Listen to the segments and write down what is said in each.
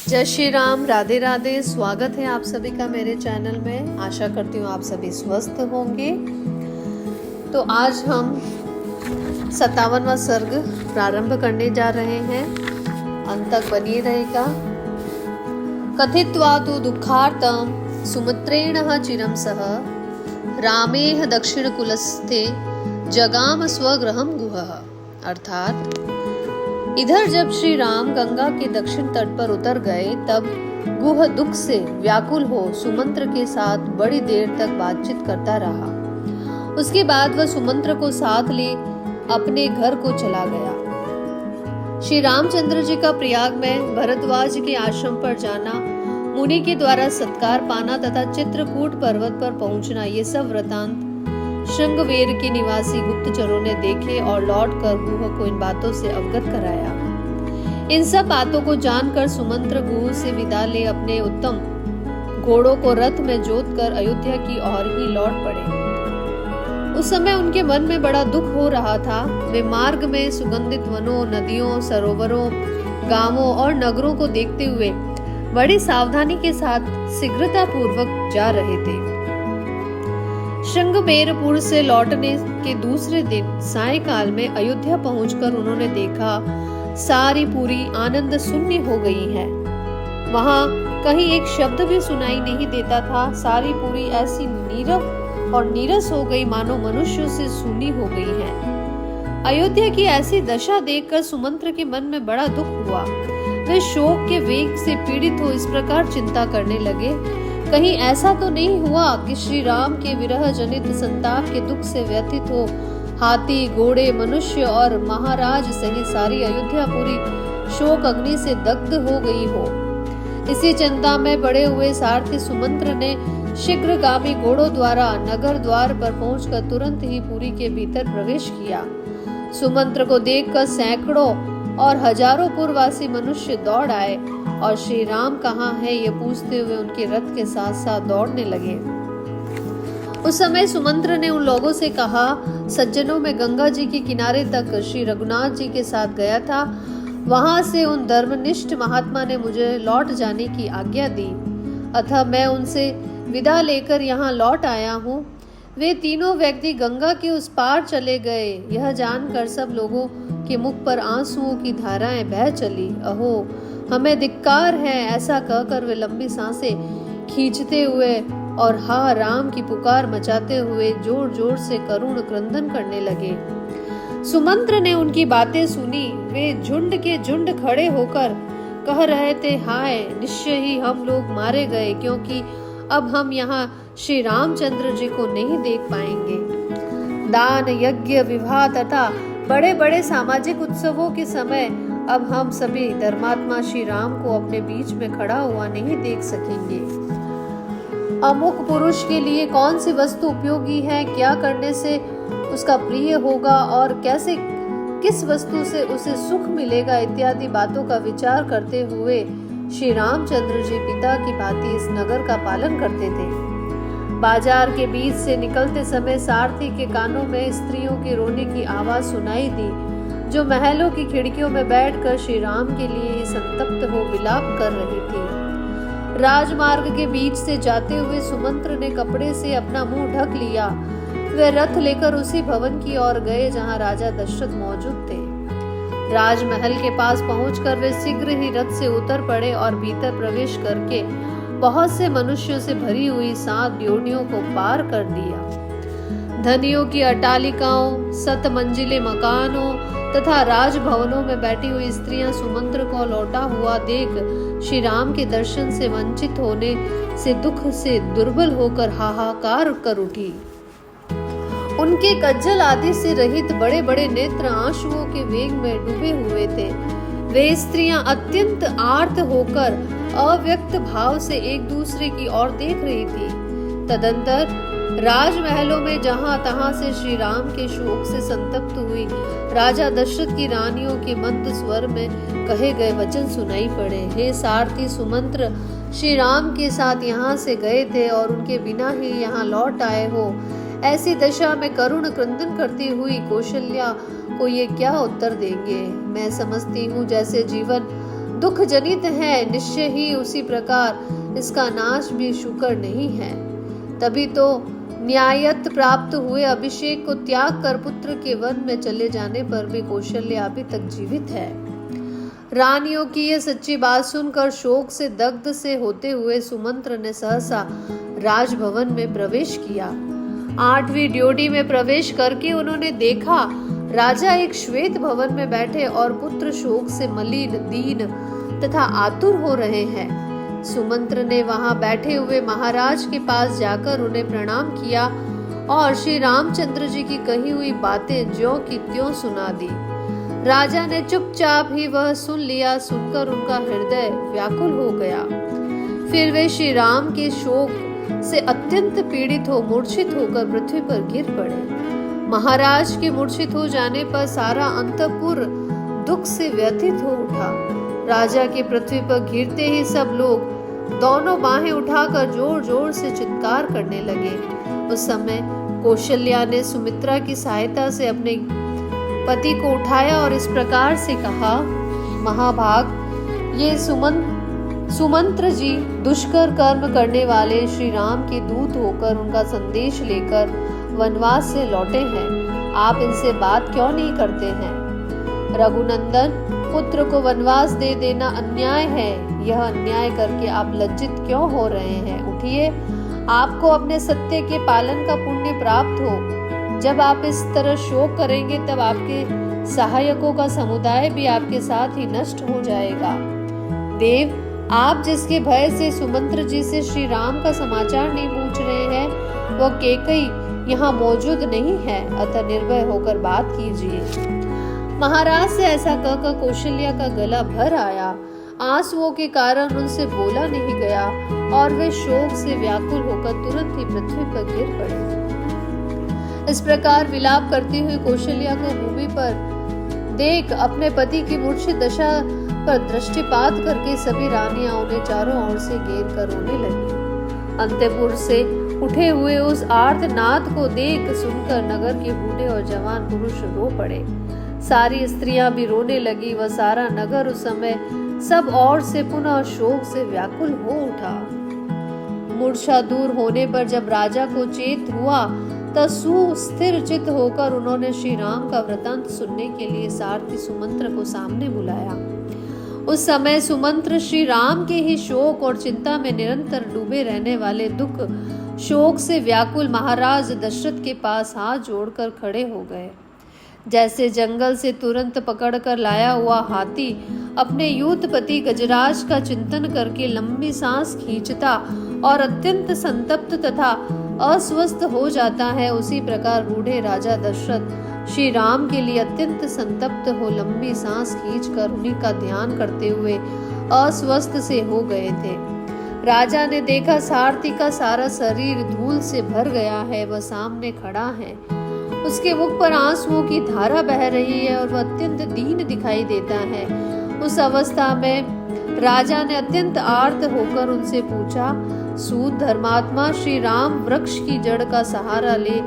जय श्री राम, राधे राधे। स्वागत है आप सभी का मेरे चैनल में। आशा करती हूँ आप सभी स्वस्थ होंगे। तो आज हम 57वां सर्ग प्रारंभ करने जा रहे हैं। अंत तक बनिए रहेगा। कथित्वा तु दुःखार्तं सुमित्रेण चिरं सह रामेह दक्षिण कुलस्थे जगाम स्वगृहं गुहः। अर्थात इधर जब श्री राम गंगा के दक्षिण तट पर उतर गए तब गुह दुख से व्याकुल हो सुमंत्र के साथ बड़ी देर तक बातचीत करता रहा। उसके बाद वह सुमंत्र को साथ ले अपने घर को चला गया। श्री रामचंद्र जी का प्रयाग में भरद्वाज के आश्रम पर जाना, मुनि के द्वारा सत्कार पाना तथा चित्रकूट पर्वत पर पहुंचना, ये सब वृतांत श्रृंगवेर के निवासी गुप्तचरों ने देखे और लौटकर गुह को इन बातों से अवगत कराया। इन सब बातों को जानकर सुमंत्र गुह से विदा ले अपने उत्तम घोड़ों को रथ में जोतकर अयोध्या की ओर ही लौट पड़े। उस समय उनके मन में बड़ा दुख हो रहा था। वे मार्ग में सुगंधित वनों, नदियों, सरोवरों, गांवों और नगरों को देखते हुए बड़ी सावधानी के साथ शीघ्रता पूर्वक जा रहे थे। श्रृंगबेरपुर से लौटने के दूसरे दिन सायंकाल में अयोध्या पहुंचकर उन्होंने देखा सारी पुरी आनंद शून्य हो गई है। वहां कहीं एक शब्द भी सुनाई नहीं देता था। सारी पुरी ऐसी नीरव और नीरस हो गई मानो मनुष्यों से सूनी हो गई है। अयोध्या की ऐसी दशा देखकर सुमंत्र के मन में बड़ा दुख हुआ। वे शोक के वेग से पीड़ित हो इस प्रकार चिंता करने लगे, कहीं ऐसा तो नहीं हुआ कि श्री राम के विरह जनित संताप के दुख से व्यथित हो हाथी, घोड़े, मनुष्य और महाराज सहित सारी अयोध्या पूरी शोक अग्नि से दग्ध हो गई हो। इसी चिंता में पड़े हुए सारथी सुमंत्र ने शीघ्रगामी घोड़ों द्वारा नगर द्वार पर पहुंचकर तुरंत ही पुरी के भीतर प्रवेश किया। सुमंत्र को देखकर सैकड़ों और हजारों पुरवासी मनुष्य दौड़ आए और श्री राम कहाँ है ये पूछते हुए उनके रथ के साथ साथ दौड़ने लगे। उस समय सुमंत्र ने उन लोगों से कहा, सज्जनों में गंगा जी के किनारे तक श्री रघुनाथ जी के साथ गया था। वहां से उन धर्मनिष्ठ महात्मा ने मुझे लौट जाने की आज्ञा दी, अतः मैं उनसे विदा लेकर यहाँ लौट आया हूँ। वे तीनों व्यक्ति गंगा के उस पार चले गए। यह जानकर सब लोगों के मुख पर आंसुओं की धाराएं बह चली। अहो हमें धिक्कार है, ऐसा कहकर वे लंबी सांसें खींचते हुए और हा राम की पुकार मचाते हुए जोर जोर से करुण क्रंदन करने लगे। सुमंत्र ने उनकी बातें सुनी। वे झुंड के झुंड खड़े होकर कह रहे थे, हाय निश्चय ही हम लोग मारे गए, क्योंकि अब हम यहाँ श्री रामचंद्र जी को नहीं देख पाएंगे। दान, यज्ञ, विवाह तथा बड़े बड़े सामाजिक उत्सवों के समय अब हम सभी धर्मात्मा श्री राम को अपने बीच में खड़ा हुआ नहीं देख सकेंगे। अमुक पुरुष के लिए कौन सी वस्तु उपयोगी है, क्या करने से उसका प्रिय होगा और कैसे किस वस्तु से उसे सुख मिलेगा इत्यादि बातों का विचार करते हुए श्री रामचंद्र जी पिता की भांति इस नगर का पालन करते थे। बाजार के बीच से निकलते समय सारथी के कानों में स्त्रियों के रोने की आवाज सुनाई दी, जो महलों की खिड़कियों में बैठकर श्री राम के लिए ही संतप्त हो विलाप कर रही थी। राजमार्ग के बीच से जाते हुए सुमंत्र ने कपड़े से अपना मुंह ढक लिया। वे रथ लेकर उसी भवन की ओर गए जहां राजा दशरथ मौजूद थे। राजमहल के पास पहुंचकर वे शीघ्र ही रथ से उतर पड़े और भीतर प्रवेश करके बहुत से मनुष्यों से भरी हुई 7 ड्योढ़ियों को पार कर दिया। धनियों की अट्टालिकाओं, 7 मंजिले मकानों तथा राजभवनों में बैठी हुई स्त्रियां सुमंत्र को लौटा हुआ देख श्री राम के दर्शन से वंचित होने से दुख से दुर्बल होकर हाहाकार कर उठी। उनके कज्जल आदि से रहित बड़े बड़े नेत्र आंसुओं के वेग में डूबे हुए थे। वे स्त्रियां अत्यंत आर्त होकर अव्यक्त भाव से एक दूसरे की ओर देख रही थी। तदंतर राजमहलों में जहां तहां से श्री राम के शोक से संतप्त हुई राजा दशरथ की रानियों के मंद स्वर में कहे गए वचन सुनाई पड़े। हे सारथी सुमंत्र, श्री राम के साथ यहाँ से गए थे और उनके बिना ही यहाँ लौट आए हो। ऐसी दशा में करुण क्रंदन करती हुई कौशल्या को ये क्या उत्तर देंगे। मैं समझती हूँ जैसे जीवन दुख जनित है, निश्चय ही उसी प्रकार इसका नाश भी शुकर नहीं है। तभी तो न्यायत प्राप्त हुए अभिषेक को त्याग कर पुत्र के वन में चले जाने पर भी कौशल्या अभी तक जीवित है। रानियों की यह सच्ची बात सुनकर शोक से दग्ध से होते हुए सुमंत्र ने सहसा राजभवन में प्रवेश किया। 8वीं ड्योढ़ी में प्रवेश करके उन्होंने देखा राजा एक श्वेत भवन में बैठे और पुत्र शोक से मलिन, दीन तथा आतुर हो रहे हैं। सुमंत्र ने वहां बैठे हुए महाराज के पास जाकर उन्हें प्रणाम किया और श्री रामचंद्र जी की कही हुई बातें ज्यों की त्यों सुना दी। राजा ने चुपचाप ही वह सुन लिया। सुनकर उनका हृदय व्याकुल हो गया। फिर वे श्री राम के शोक से अत्यंत पीड़ित हो मूर्छित होकर पृथ्वी पर गिर पड़े। महाराज के मूर्छित हो जाने पर सारा अंतपुर दुख से व्यथित हो उठा। राजा के पृथ्वी पर गिरते ही सब लोग दोनों बाहें उठाकर जोर जोर से चित्कार करने लगे। उस समय कौशल्या ने सुमित्रा की सहायता से अपने पति को उठाया और इस प्रकार से कहा, महाभाग, ये सुमंत्र जी दुष्कर कर्म करने वाले श्री राम के दूत होकर उनका संदेश लेकर वनवास से लौटे हैं। आप इनसे बात क्यों नहीं करते हैं? रघुनंदन, पुत्र को वनवास दे देना अन्याय है। यह अन्याय करके आप लज्जित क्यों हो रहे हैं? उठिए, आपको अपने सत्य के पालन का पुण्य प्राप्त हो। जब आप इस तरह शोक करेंगे तब आपके सहायकों का समुदाय भी आपके साथ ही नष्ट हो जाएगा। देव, आप जिसके भय से सुमंत्र जी से श्री राम का समाचार नहीं पूछ रहे हैं, वह कैकेयी यहाँ मौजूद नहीं है, अतः निर्भय होकर बात कीजिए। महाराज से ऐसा कहकर कौशल्या का गला भर आया। आंसुओं के कारण उनसे बोला नहीं गया और वे शोक से व्याकुल होकर तुरंत ही पृथ्वी पर गिर पड़े। इस प्रकार विलाप करती हुई कौशल्या को भूमि पर देख अपने पति की मूर्छित दशा पर दृष्टिपात करके सभी रानियां उन्हें चारों ओर से घेर कर रोने लगी। अंतपुर से उठे हुए उस आर्तनाद को देख सुनकर नगर के बूढ़े और जवान पुरुष रो पड़े। सारी स्त्रियां भी रोने लगी। वह सारा नगर उस समय सब ओर से पुनः शोक से व्याकुल हो उठा। मूर्छा दूर होने पर जब राजा को चेत हुआ तब सुस्थिर चित्त होकर उन्होंने श्री राम का वृतांत सुनने के लिए सारथी सुमंत्र को सामने बुलाया। उस समय सुमंत्र श्री राम के ही शोक और चिंता में निरंतर डूबे रहने वाले दुख शोक से व्याकुल महाराज दशरथ के पास हाथ जोड़कर खड़े हो गए। जैसे जंगल से तुरंत पकड़कर लाया हुआ हाथी अपने यूथपति गजराज का चिंतन करके लंबी सांस खींचता और अत्यंत संतप्त तथा अस्वस्थ हो जाता है, उसी प्रकार बूढ़े राजा दशरथ श्री राम के लिए अत्यंत संतप्त हो लंबी सांस खींचकर उन्हीं का ध्यान करते हुए अस्वस्थ से हो गए थे। राजा ने देखा सारथी का सारा शरीर धूल से भर गया है। वह सामने खड़ा है, उसके मुख पर आंसुओं की धारा बह रही है और वह अत्यंत दीन दिखाई देता है। उस अवस्था में राजा ने अत्यंत आर्त होकर उनसे पूछा, सूत धर्मात्मा श्री राम वृक्ष की जड़ का सहारा ले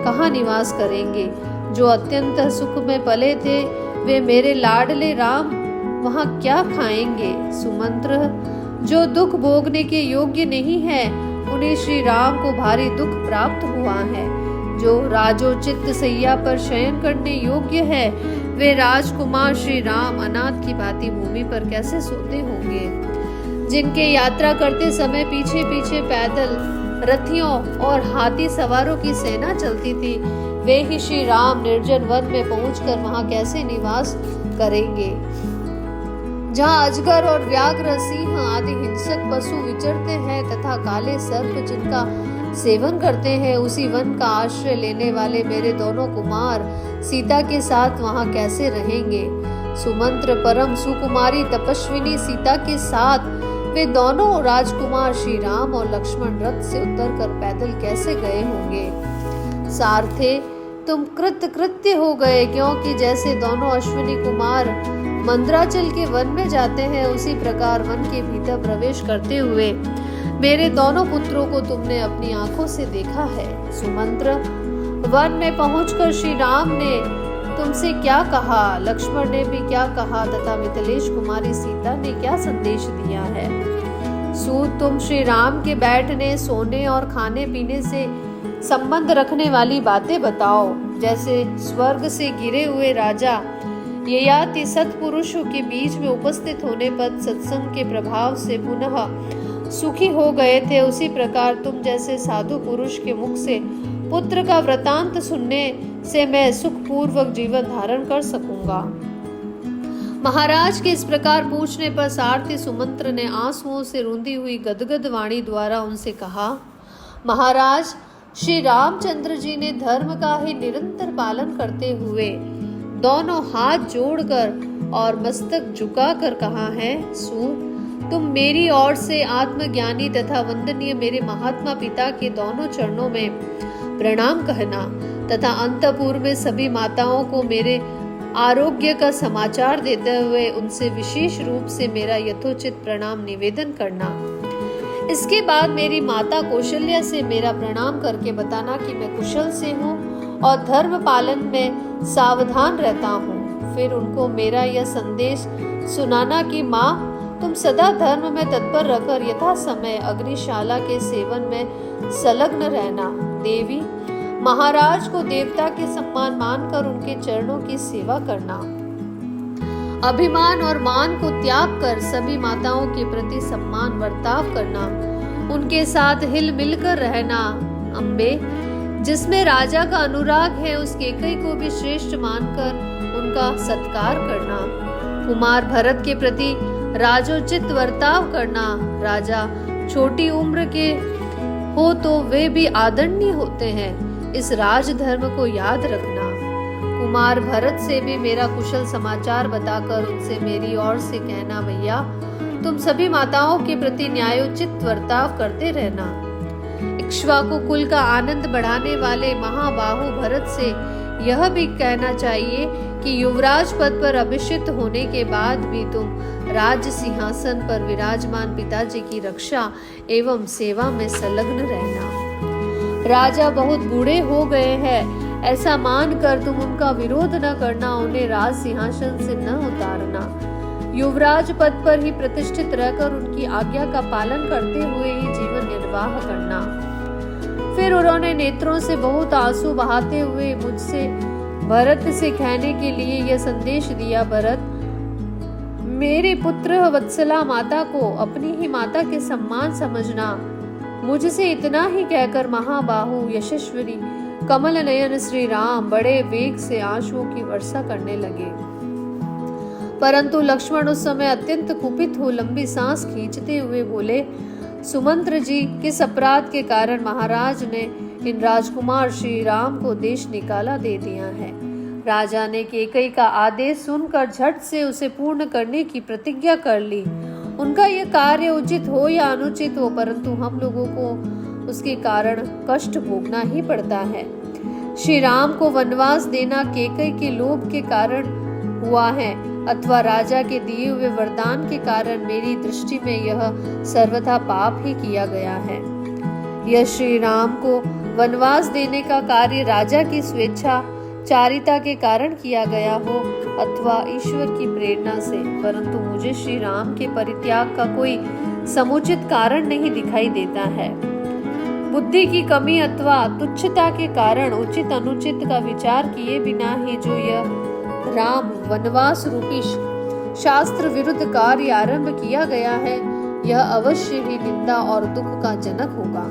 कहाँ निवास करेंगे? जो अत्यंत सुख में पले थे वे मेरे लाडले राम वहाँ क्या खाएंगे? सुमंत्र, जो दुख भोगने के योग्य नहीं है उन्हें श्री राम को भारी दुख प्राप्त हुआ है। जो राजोचित सैया पर शयन करने योग्य है वे राजकुमार श्री राम अनाथ की भांति भूमि पर कैसे सोते होंगे? जिनके यात्रा करते समय पीछे पीछे पैदल रथियों और हाथी सवारों की सेना चलती थी, वे ही श्री राम निर्जन वन में पहुंचकर वहां कैसे निवास करेंगे? जहाँ अजगर और व्याघ्र, सिंह आदि हिंसक पशु विचरते हैं तथा काले सर्प जिनका सेवन करते हैं, उसी वन का आश्रय लेने वाले मेरे दोनों कुमार सीता के साथ वहां कैसे रहेंगे? सुमंत्र परम सुकुमारी तपस्विनी सीता के साथ वे दोनों राजकुमार श्री राम और लक्ष्मण रथ से उतरकर पैदल कैसे गए होंगे? सारथे, तुम कृत्य हो गए, क्योंकि जैसे दोनों अश्विनी कुमार मंदराचल के वन में जाते हैं उसी प्रकार वन के भीतर प्रवेश करते हुए मेरे दोनों पुत्रों को तुमने अपनी आंखों से देखा है। सुमंत्र, वन में पहुंचकर श्री राम ने तुमसे क्या कहा, लक्ष्मण ने भी क्या कहा तथा मिथिलेश कुमारी सीता ने क्या संदेश दिया है। सूत, तुम श्री राम के बैठने, सोने और खाने पीने से संबंध रखने वाली बातें बताओ। जैसे स्वर्ग से गिरे हुए राजा ययाति सत्पुरुषों के बीच में उपस्थित होने पर सत्संग के प्रभाव से पुनः सुखी हो गए थे, उसी प्रकार तुम जैसे साधु पुरुष के मुख से पुत्र का वृतांत सुनने से मैं सुखपूर्वक जीवन धारण कर सकूंगा। महाराज के इस प्रकार पूछने पर सारथी सुमंत्र ने आंसुओं से रूंधी हुई गदगद वाणी द्वारा उनसे कहा, महाराज, श्री रामचंद्र जी ने धर्म का ही निरंतर पालन करते हुए दोनों हाथ जोड़कर और मस्तक झुकाकर कहा है, सूत, तुम मेरी ओर से आत्मज्ञानी तथा वंदनीय मेरे महात्मा पिता के दोनों चरणों में प्रणाम कहना तथा अंतपुर में सभी माताओं को मेरे आरोग्य का समाचार देते हुए उनसे विशेष रूप से मेरा यथोचित प्रणाम निवेदन करना। इसके बाद मेरी माता कौशल्या से मेरा प्रणाम करके बताना कि मैं कुशल से हूँ और धर्म पालन में सावधान रहता हूँ। फिर उनको मेरा यह संदेश सुनाना कि माँ, तुम सदा धर्म में तत्पर रहकर यथा समय अग्निशाला के सेवन में संलग्न रहना। देवी, महाराज को देवता के सम्मान मानकर उनके चरणों की सेवा करना। अभिमान और मान को त्याग कर सभी माताओं के प्रति सम्मान बर्ताव करना। उनके साथ हिल मिलकर रहना। अम्बे, जिसमें राजा का अनुराग है उस केकई को भी श्रेष्ठ मानकर उनका सत्कार करना। कुमार भरत के प्रति राजोचित वर्ताव करना। राजा छोटी उम्र के हो तो वे भी आदरणीय होते हैं, इस राजधर्म को याद रखना। कुमार भरत से भी मेरा कुशल समाचार बताकर उनसे मेरी ओर से कहना, भैया, तुम सभी माताओं के प्रति न्यायोचित वर्ताव करते रहना। इक्ष्वाकु कुल का आनंद बढ़ाने वाले महाबाहु भरत से यह भी कहना चाहिए कि युवराज पद पर अभिषिक्त होने के बाद भी तुम राज्य सिंहासन पर विराजमान पिताजी की रक्षा एवं सेवा में संलग्न रहना। राजा बहुत बूढ़े हो गए हैं, ऐसा मानकर तुम उनका विरोध न करना, उन्हें राज सिंहासन से न उतारना। युवराज पद पर ही प्रतिष्ठित रहकर उनकी आज्ञा का पालन करते हुए ही जीवन निर्वाह करना। फिर उन्होंने नेत्रों से बहुत आंसू बहाते हुए मुझसे भरत से कहने के लिए यह संदेश दिया, भरत, मेरे पुत्र वत्सला माता को अपनी ही माता के सम्मान समझना। मुझसे इतना ही कहकर महाबाहु यशस्वी कमल नयन श्री राम बड़े वेग से आंसुओं की वर्षा करने लगे। परंतु लक्ष्मण उस समय अत्यंत कुपित हो लंबी सांस खींचते हुए बोले, सुमंत्र जी, किस अपराध के कारण महाराज ने इन राजकुमार श्री राम को देश निकाला दे दिया है। राजा ने केकई का आदेश सुनकर झट से उसे पूर्ण करने की प्रतिज्ञा कर ली। उनका यह कार्य उचित हो या अनुचित हो, परंतु हम लोगों को उसके कारण कष्ट भोगना ही पड़ता है। श्री राम को वनवास देना केकई के लोभ के कारण हुआ है अथवा राजा के दिए हुए वरदान के कारण मेरी दृष्टि में यह सर्वथा पाप ही किया गया है। यह श्री राम को वनवास देने का कार्य राजा की स्वेच्छा चारिता के कारण किया गया हो अथवा ईश्वर की प्रेरणा से, परंतु मुझे श्री राम के परित्याग का कोई समुचित कारण नहीं दिखाई देता है। बुद्धि की कमी अथवा तुच्छता के कारण उचित अनुचित का विचार किए बिना ही जो यह राम वनवास रूपी शास्त्र विरुद्ध कार्य आरंभ किया गया है, यह अवश्य ही निंदा और दुख का जनक होगा।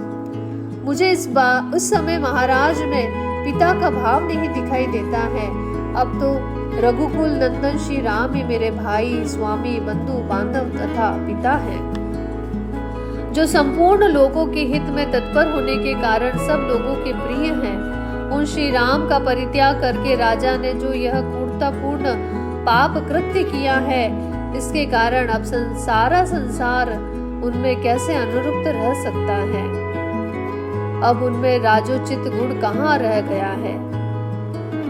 मुझे उस समय महाराज में पिता का भाव नहीं दिखाई देता है। अब तो रघुकुल नंदन श्री राम ही मेरे भाई, स्वामी, बंधु बांधव तथा पिता हैं, जो संपूर्ण लोगों के हित में तत्पर होने के कारण सब लोगों के प्रिय हैं। उन श्री राम का परित्याग करके राजा ने जो यह क्रूरतापूर्ण पाप कृत्य किया है, इसके कारण अब सारा संसार उनमें कैसे अनुरक्त रह सकता है। अब उनमें राजोचित गुण कहाँ रह गया है,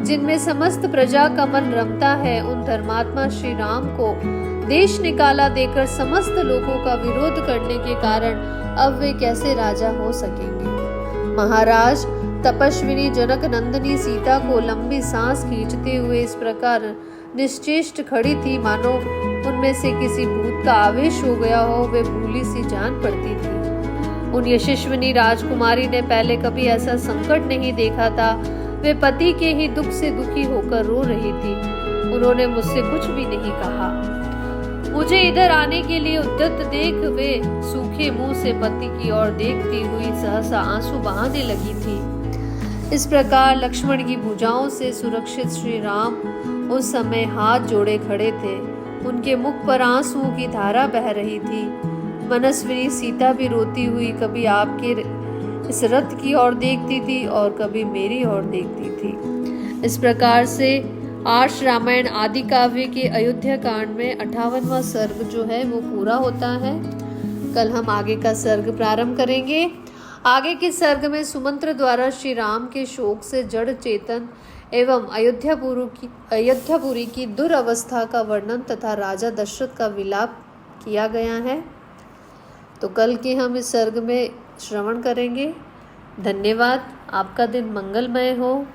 जिनमें समस्त प्रजा का मन रमता है। उन धर्मात्मा श्री राम को देश निकाला देकर समस्त लोगों का विरोध करने के कारण अब वे कैसे राजा हो सकेंगे। महाराज, तपस्विनी जनक नंदिनी सीता को लंबी सांस खींचते हुए इस प्रकार निश्चेष्ट खड़ी थी मानो उनमें से किसी भूत का आवेश हो गया हो। वे भूली सी जान पड़ती थी। उन यशस्विनी राजकुमारी ने पहले कभी ऐसा संकट नहीं देखा था। वे पति के ही दुख से दुखी होकर रो रही थी। उन्होंने मुझसे कुछ भी नहीं कहा। मुझे इधर आने के लिए उद्यत देख वे सूखे मुंह से पति की ओर देखती हुई सहसा आंसू बहाने लगी थी। इस प्रकार लक्ष्मण की भुजाओं से सुरक्षित श्री राम उस समय हाथ जोड़े खड़े थे। उनके मुख पर आंसुओं की धारा बह रही थी। मनस्विनी सीता भी रोती हुई कभी आपके इस रथ की ओर देखती थी और कभी मेरी ओर देखती थी। इस प्रकार से आर्ष रामायण आदि काव्य के अयोध्या कांड में 58वां सर्ग जो है वो पूरा होता है। कल हम आगे का सर्ग प्रारंभ करेंगे। आगे के सर्ग में सुमंत्र द्वारा श्री राम के शोक से जड़ चेतन एवं अयोध्यापुरी की दुरवस्था का वर्णन तथा राजा दशरथ का विलाप किया गया है। तो कल के हम इस सर्ग में श्रवण करेंगे। धन्यवाद। आपका दिन मंगलमय हो।